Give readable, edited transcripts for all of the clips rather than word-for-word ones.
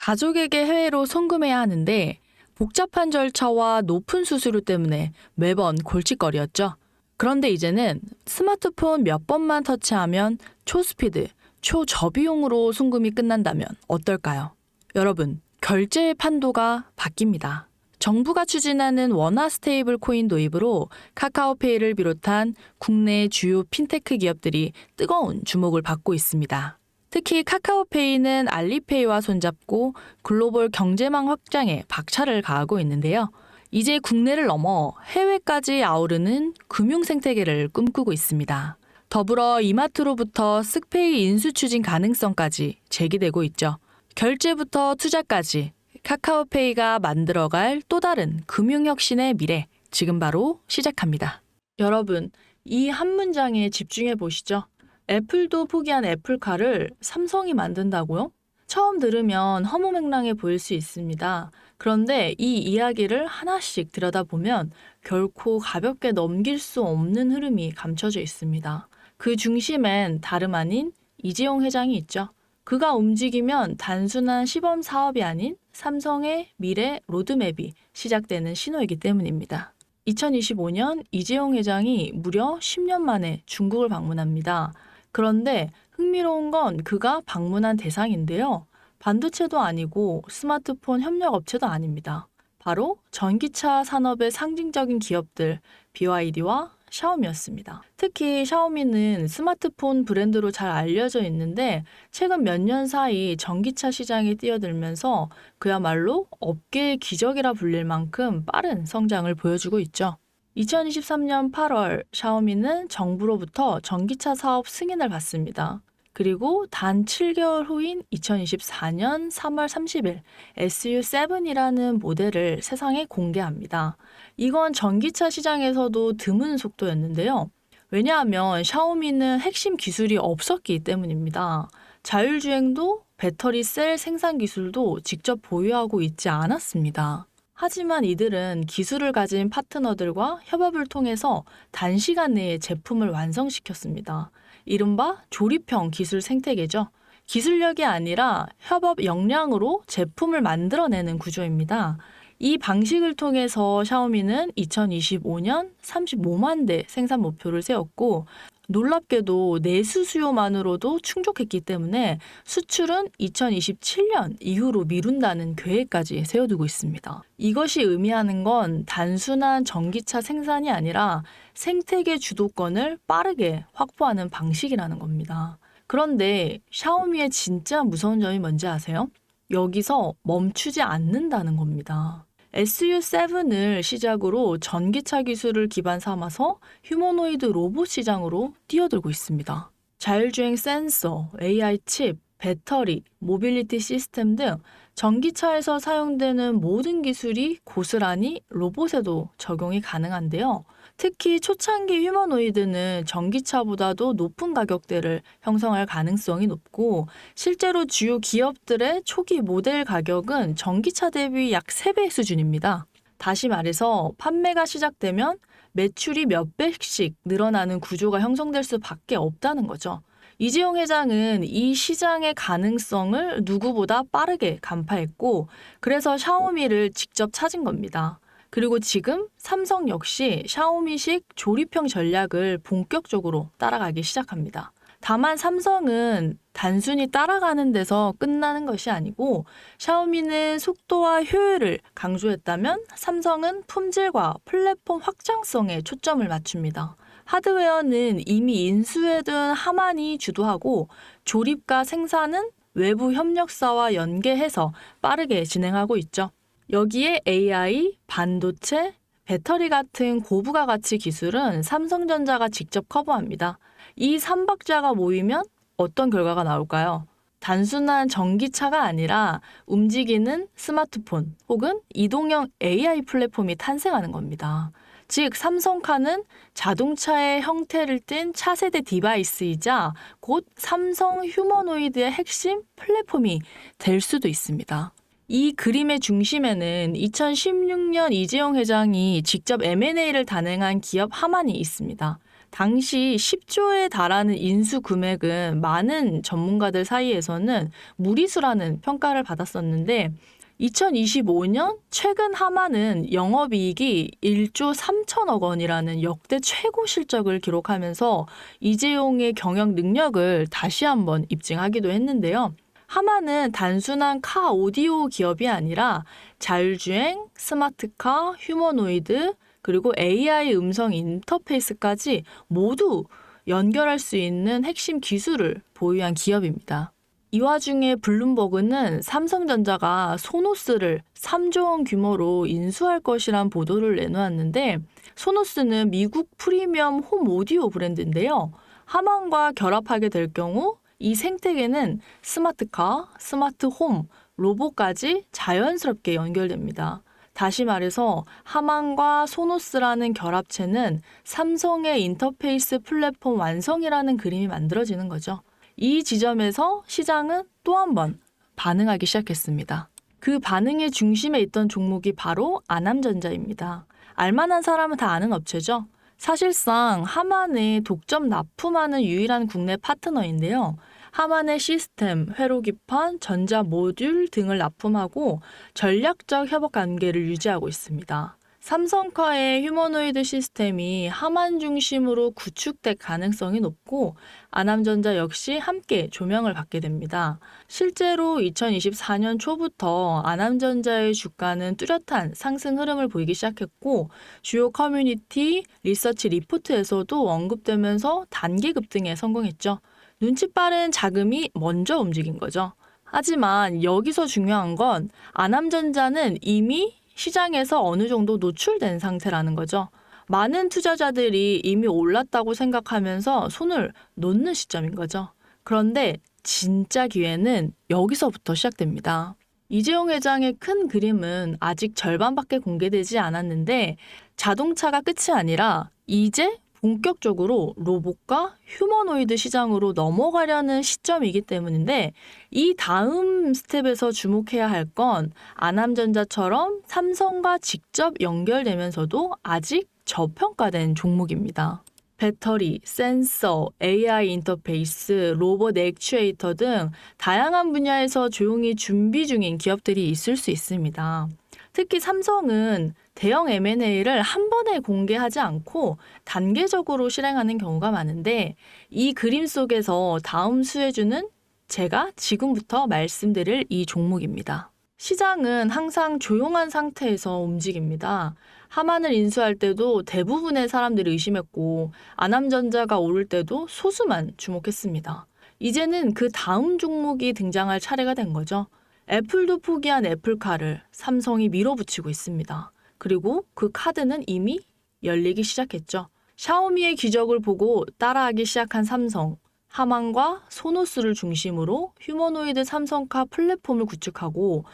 가족에게 해외로 송금해야 하는데 복잡한 절차와 높은 수수료 때문에 매번 골칫거리였죠. 그런데 이제는 스마트폰 몇 번만 터치하면 초스피드, 초저비용으로 송금이 끝난다면 어떨까요? 여러분, 결제의 판도가 바뀝니다. 정부가 추진하는 원화 스테이블 코인 도입으로 카카오페이를 비롯한 국내 주요 핀테크 기업들이 뜨거운 주목을 받고 있습니다. 특히 카카오페이는 알리페이와 손잡고 글로벌 경제망 확장에 박차를 가하고 있는데요. 이제 국내를 넘어 해외까지 아우르는 금융 생태계를 꿈꾸고 있습니다. 더불어 이마트로부터 쓱페이 인수 추진 가능성까지 제기되고 있죠. 결제부터 투자까지 카카오페이가 만들어갈 또 다른 금융혁신의 미래, 지금 바로 시작합니다. 여러분, 이 한 문장에 집중해 보시죠. 애플도 포기한 애플카를 삼성이 만든다고요? 처음 들으면 허무맹랑해 보일 수 있습니다. 그런데 이 이야기를 하나씩 들여다보면 결코 가볍게 넘길 수 없는 흐름이 감춰져 있습니다. 그 중심엔 다름 아닌 이재용 회장이 있죠. 그가 움직이면 단순한 시범 사업이 아닌 삼성의 미래 로드맵이 시작되는 신호이기 때문입니다. 2025년 이재용 회장이 무려 10년 만에 중국을 방문합니다. 그런데 흥미로운 건 그가 방문한 대상인데요. 반도체도 아니고 스마트폰 협력업체도 아닙니다. 바로 전기차 산업의 상징적인 기업들 BYD와 샤오미였습니다. 특히 샤오미는 스마트폰 브랜드로 잘 알려져 있는데 최근 몇 년 사이 전기차 시장에 뛰어들면서 그야말로 업계의 기적이라 불릴 만큼 빠른 성장을 보여주고 있죠. 2023년 8월 샤오미는 정부로부터 전기차 사업 승인을 받습니다. 그리고 단 7개월 후인 2024년 3월 30일 SU7이라는 모델을 세상에 공개합니다. 이건 전기차 시장에서도 드문 속도였는데요. 왜냐하면 샤오미는 핵심 기술이 없었기 때문입니다. 자율주행도 배터리 셀 생산 기술도 직접 보유하고 있지 않았습니다. 하지만 이들은 기술을 가진 파트너들과 협업을 통해서 단시간 내에 제품을 완성시켰습니다. 이른바 조립형 기술 생태계죠. 기술력이 아니라 협업 역량으로 제품을 만들어내는 구조입니다. 이 방식을 통해서 샤오미는 2025년 35만 대 생산 목표를 세웠고 놀랍게도 내수 수요만으로도 충족했기 때문에 수출은 2027년 이후로 미룬다는 계획까지 세워두고 있습니다. 이것이 의미하는 건 단순한 전기차 생산이 아니라 생태계 주도권을 빠르게 확보하는 방식이라는 겁니다. 그런데 샤오미의 진짜 무서운 점이 뭔지 아세요? 여기서 멈추지 않는다는 겁니다. SU7을 시작으로 전기차 기술을 기반 삼아서 휴머노이드 로봇 시장으로 뛰어들고 있습니다. 자율주행 센서, AI 칩, 배터리, 모빌리티 시스템 등 전기차에서 사용되는 모든 기술이 고스란히 로봇에도 적용이 가능한데요. 특히 초창기 휴머노이드는 전기차보다도 높은 가격대를 형성할 가능성이 높고 실제로 주요 기업들의 초기 모델 가격은 전기차 대비 약 3배 수준입니다. 다시 말해서 판매가 시작되면 매출이 몇 배씩 늘어나는 구조가 형성될 수밖에 없다는 거죠. 이재용 회장은 이 시장의 가능성을 누구보다 빠르게 간파했고 그래서 샤오미를 직접 찾은 겁니다. 그리고 지금 삼성 역시 샤오미식 조립형 전략을 본격적으로 따라가기 시작합니다. 다만 삼성은 단순히 따라가는 데서 끝나는 것이 아니고 샤오미는 속도와 효율을 강조했다면 삼성은 품질과 플랫폼 확장성에 초점을 맞춥니다. 하드웨어는 이미 인수해둔 하만이 주도하고 조립과 생산은 외부 협력사와 연계해서 빠르게 진행하고 있죠. 여기에 AI, 반도체, 배터리 같은 고부가 가치 기술은 삼성전자가 직접 커버합니다. 이 3박자가 모이면 어떤 결과가 나올까요? 단순한 전기차가 아니라 움직이는 스마트폰 혹은 이동형 AI 플랫폼이 탄생하는 겁니다. 즉 삼성카는 자동차의 형태를 띤 차세대 디바이스이자 곧 삼성 휴머노이드의 핵심 플랫폼이 될 수도 있습니다. 이 그림의 중심에는 2016년 이재용 회장이 직접 M&A를 단행한 기업 하만이 있습니다. 당시 10조에 달하는 인수 금액은 많은 전문가들 사이에서는 무리수라는 평가를 받았었는데 2025년 최근 하만은 영업이익이 1조 3천억 원이라는 역대 최고 실적을 기록하면서 이재용의 경영 능력을 다시 한번 입증하기도 했는데요. 하만은 단순한 카 오디오 기업이 아니라 자율주행, 스마트카, 휴머노이드, 그리고 AI 음성 인터페이스까지 모두 연결할 수 있는 핵심 기술을 보유한 기업입니다. 이 와중에 블룸버그는 삼성전자가 소노스를 3조 원 규모로 인수할 것이란 보도를 내놓았는데 소노스는 미국 프리미엄 홈 오디오 브랜드인데요. 하만과 결합하게 될 경우 이 생태계는 스마트카, 스마트홈, 로봇까지 자연스럽게 연결됩니다. 다시 말해서 하만과 소노스라는 결합체는 삼성의 인터페이스 플랫폼 완성이라는 그림이 만들어지는 거죠. 이 지점에서 시장은 또 한 번 반응하기 시작했습니다. 그 반응의 중심에 있던 종목이 바로 아남전자입니다. 알만한 사람은 다 아는 업체죠. 사실상 하만의 독점 납품하는 유일한 국내 파트너인데요. 하만의 시스템, 회로기판, 전자 모듈 등을 납품하고 전략적 협업 관계를 유지하고 있습니다. 삼성카의 휴머노이드 시스템이 하만 중심으로 구축될 가능성이 높고 아남전자 역시 함께 조명을 받게 됩니다. 실제로 2024년 초부터 아남전자의 주가는 뚜렷한 상승 흐름을 보이기 시작했고 주요 커뮤니티, 리서치 리포트에서도 언급되면서 단기 급등에 성공했죠. 눈치 빠른 자금이 먼저 움직인 거죠. 하지만 여기서 중요한 건 아남전자는 이미 시장에서 어느 정도 노출된 상태라는 거죠. 많은 투자자들이 이미 올랐다고 생각하면서 손을 놓는 시점인 거죠. 그런데 진짜 기회는 여기서부터 시작됩니다. 이재용 회장의 큰 그림은 아직 절반밖에 공개되지 않았는데 자동차가 끝이 아니라 이제 본격적으로 로봇과 휴머노이드 시장으로 넘어가려는 시점이기 때문인데 이 다음 스텝에서 주목해야 할 건 아남전자처럼 삼성과 직접 연결되면서도 아직 저평가된 종목입니다. 배터리, 센서, AI 인터페이스, 로봇 액추에이터 등 다양한 분야에서 조용히 준비 중인 기업들이 있을 수 있습니다. 특히 삼성은 대형 M&A를 한 번에 공개하지 않고 단계적으로 실행하는 경우가 많은데 이 그림 속에서 다음 수혜주는 제가 지금부터 말씀드릴 이 종목입니다. 시장은 항상 조용한 상태에서 움직입니다. 하만을 인수할 때도 대부분의 사람들이 의심했고 아남전자가 오를 때도 소수만 주목했습니다. 이제는 그 다음 종목이 등장할 차례가 된 거죠. 애플도 포기한 애플카를 삼성이 밀어붙이고 있습니다. 그리고 그 카드는 이미 열리기 시작했죠. 샤오미의 기적을 보고 따라하기 시작한 삼성, 하만과 소노스를 중심으로 휴머노이드 삼성카 플랫폼을 구축하고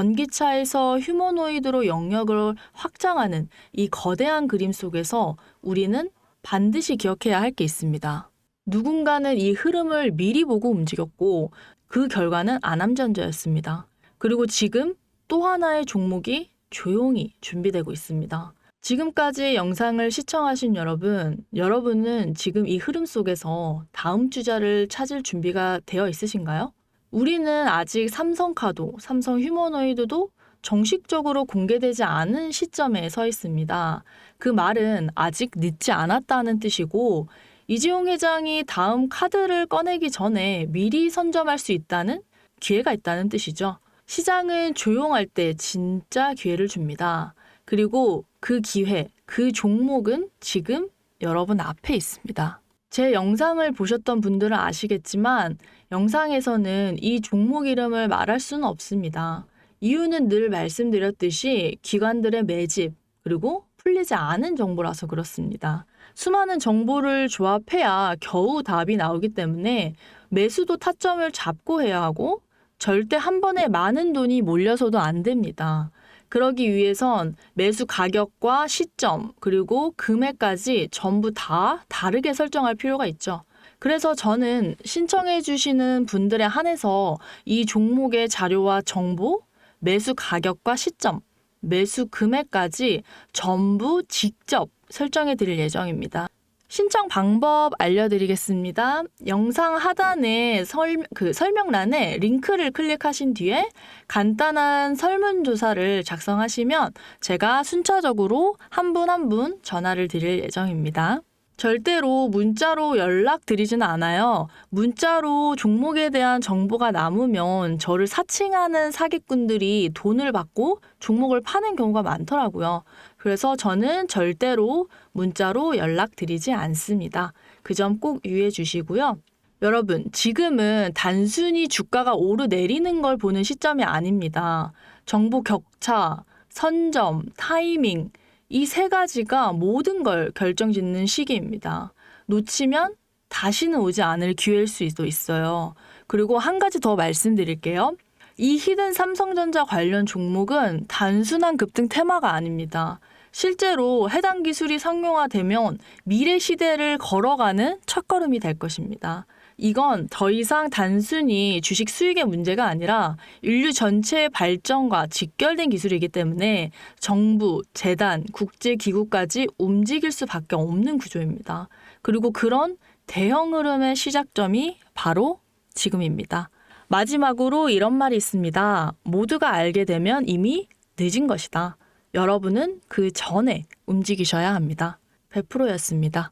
전기차에서 휴머노이드로 영역을 확장하는 이 거대한 그림 속에서 우리는 반드시 기억해야 할 게 있습니다. 누군가는 이 흐름을 미리 보고 움직였고 그 결과는 아남전자였습니다. 그리고 지금 또 하나의 종목이 조용히 준비되고 있습니다. 지금까지 영상을 시청하신 여러분은 지금 이 흐름 속에서 다음 투자를 찾을 준비가 되어 있으신가요? 우리는 아직 삼성카도, 삼성 휴머노이드도 정식적으로 공개되지 않은 시점에 서 있습니다. 그 말은 아직 늦지 않았다는 뜻이고 이재용 회장이 다음 카드를 꺼내기 전에 미리 선점할 수 있다는 기회가 있다는 뜻이죠. 시장은 조용할 때 진짜 기회를 줍니다. 그리고 그 기회, 그 종목은 지금 여러분 앞에 있습니다. 제 영상을 보셨던 분들은 아시겠지만 영상에서는 이 종목 이름을 말할 수는 없습니다. 이유는 늘 말씀드렸듯이 기관들의 매집, 그리고 풀리지 않은 정보라서 그렇습니다. 수많은 정보를 조합해야 겨우 답이 나오기 때문에 매수도 타점을 잡고 해야 하고 절대 한 번에 많은 돈이 몰려서도 안 됩니다. 그러기 위해선 매수 가격과 시점 그리고 금액까지 전부 다 다르게 설정할 필요가 있죠. 그래서 저는 신청해 주시는 분들에 한해서 이 종목의 자료와 정보, 매수 가격과 시점, 매수 금액까지 전부 직접 설정해 드릴 예정입니다. 신청 방법 알려드리겠습니다. 영상 하단에 설명란에 링크를 클릭하신 뒤에 간단한 설문조사를 작성하시면 제가 순차적으로 한 분 한 분 전화를 드릴 예정입니다. 절대로 문자로 연락드리지는 않아요. 문자로 종목에 대한 정보가 남으면 저를 사칭하는 사기꾼들이 돈을 받고 종목을 파는 경우가 많더라고요. 그래서 저는 절대로 문자로 연락드리지 않습니다. 그 점 꼭 유의해 주시고요. 여러분, 지금은 단순히 주가가 오르내리는 걸 보는 시점이 아닙니다. 정보 격차, 선점, 타이밍, 이 세 가지가 모든 걸 결정짓는 시기입니다. 놓치면 다시는 오지 않을 기회일 수도 있어요. 그리고 한 가지 더 말씀드릴게요. 이 히든 삼성전자 관련 종목은 단순한 급등 테마가 아닙니다. 실제로 해당 기술이 상용화되면 미래 시대를 걸어가는 첫걸음이 될 것입니다. 이건 더 이상 단순히 주식 수익의 문제가 아니라 인류 전체의 발전과 직결된 기술이기 때문에 정부, 재단, 국제기구까지 움직일 수밖에 없는 구조입니다. 그리고 그런 대형 흐름의 시작점이 바로 지금입니다. 마지막으로 이런 말이 있습니다. 모두가 알게 되면 이미 늦은 것이다. 여러분은 그 전에 움직이셔야 합니다. 100%였습니다.